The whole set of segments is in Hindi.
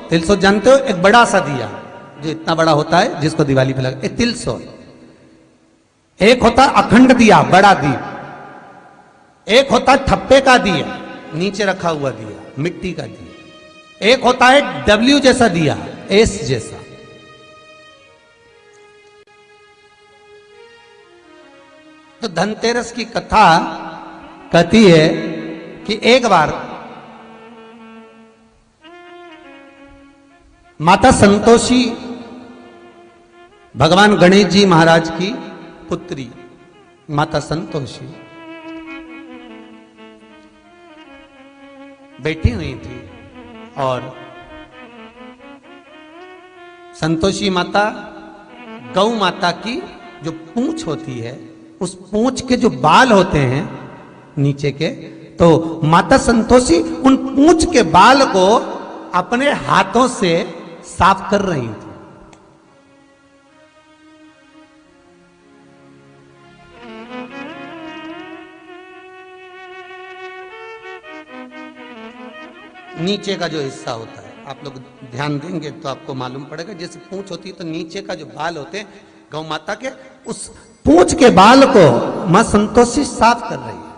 तिलसोत जानते हो, एक बड़ा सा दिया जो इतना बड़ा होता है जिसको दिवाली पे लगा, तिलसोत। एक होता अखंड दिया, बड़ा दीप। एक होता ठप्पे का दिया, नीचे रखा हुआ दिया, मिट्टी का दिया। एक होता है डब्ल्यू जैसा दिया, एस जैसा। तो धनतेरस की कथा कहती है कि एक बार माता संतोषी भगवान गणेश जी महाराज की पुत्री माता संतोषी बैठी हुई थी और संतोषी माता गौ माता की जो पूंछ होती है, उस पूंछ के जो बाल होते हैं नीचे के, तो माता संतोषी उन पूंछ के बाल को अपने हाथों से साफ कर रही थी। नीचे का जो हिस्सा होता है, आप लोग ध्यान देंगे तो आपको मालूम पड़ेगा, जैसे पूंछ होती है तो नीचे का जो बाल होते हैं गौ माता के, उस पूंछ के बाल को मां संतोषी साफ कर रही है,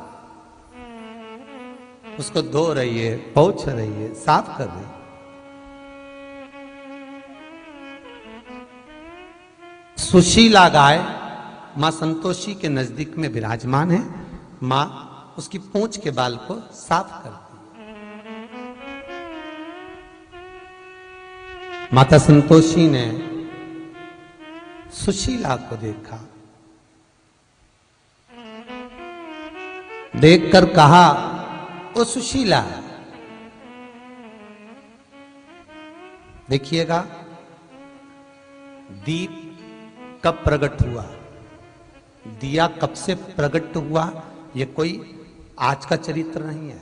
उसको धो रही है, पोंछ रही है, साफ कर रही है। सुशीला गाय मां संतोषी के नजदीक में विराजमान है। मां उसकी पूंछ के बाल को साफ करती है। माता संतोषी ने सुशीला को देखा, देखकर कहा, ओ सुशीला, देखिएगा दीप कब प्रकट हुआ, दिया कब से प्रकट हुआ, यह कोई आज का चरित्र नहीं है।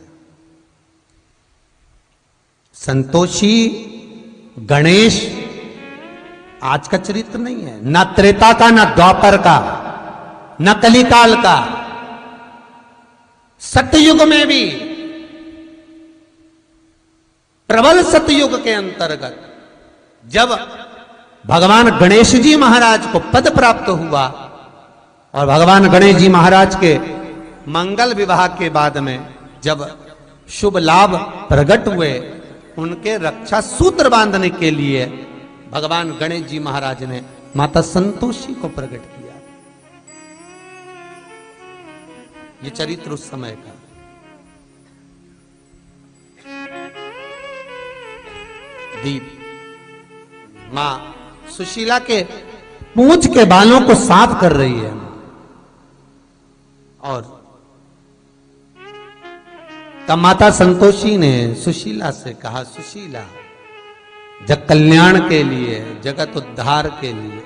संतोषी गणेश आज का चरित्र नहीं है, ना त्रेता का, ना द्वापर का, ना कलिकाल का। सतयुग में भी, प्रबल सतयुग के अंतर्गत जब भगवान गणेश जी महाराज को पद प्राप्त हुआ और भगवान गणेश जी महाराज के मंगल विवाह के बाद में जब शुभ लाभ प्रकट हुए, उनके रक्षा सूत्र बांधने के लिए भगवान गणेश जी महाराज ने माता संतोषी को प्रकट किया। ये चरित्र उस समय का। दीप मां सुशीला के पूंछ के बालों को साफ कर रही है और तब माता संतोषी ने सुशीला से कहा, सुशीला, जग कल्याण के लिए, जगत उद्धार के लिए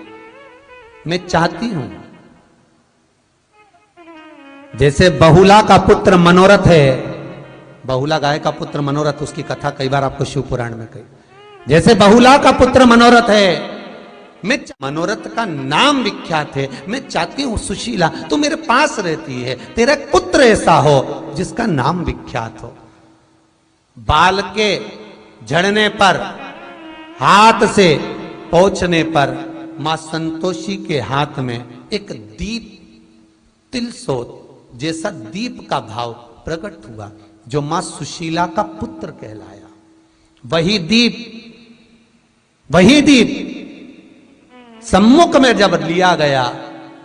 मैं चाहती हूं, जैसे बहुला का पुत्र मनोरथ है, बहुला गाय का पुत्र मनोरथ, उसकी कथा कई बार आपको शिव पुराण में कही, जैसे बहुला का पुत्र मनोरथ है, मैं मनोरथ का नाम विख्यात है, मैं चाहती हूं सुशीला तू मेरे पास रहती है, तेरा पुत्र ऐसा हो जिसका नाम विख्यात हो। बाल के झड़ने पर, हाथ से पोंछने पर मां संतोषी के हाथ में एक दीप, तिलसोत जैसा दीप का भाव प्रकट हुआ, जो मां सुशीला का पुत्र कहलाया। वही दीप सम्मुख में जब लिया गया,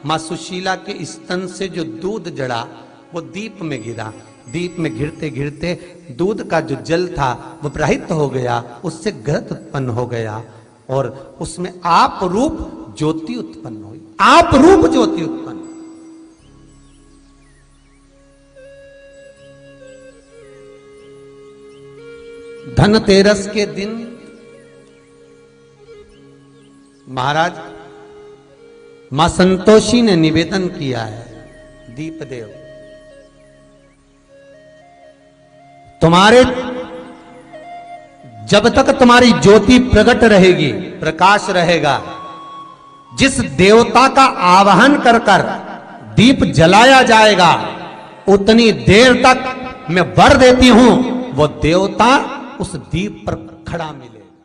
मां सुशीला के स्तन से जो दूध जड़ा वो दीप में गिरा। दीप में गिरते गिरते दूध का जो जल था वो प्रवाहित हो गया, उससे घृत उत्पन्न हो गया और उसमें आप रूप ज्योति उत्पन्न हुई। आप रूप ज्योति उत्पन्न। धनतेरस के दिन महाराज मां संतोषी ने निवेदन किया है, दीपदेव तुम्हारे, जब तक तुम्हारी ज्योति प्रकट रहेगी, प्रकाश रहेगा, जिस देवता का आवाहन कर कर दीप जलाया जाएगा, उतनी देर तक मैं वर देती हूं वो देवता उस दीप पर खड़ा मिले।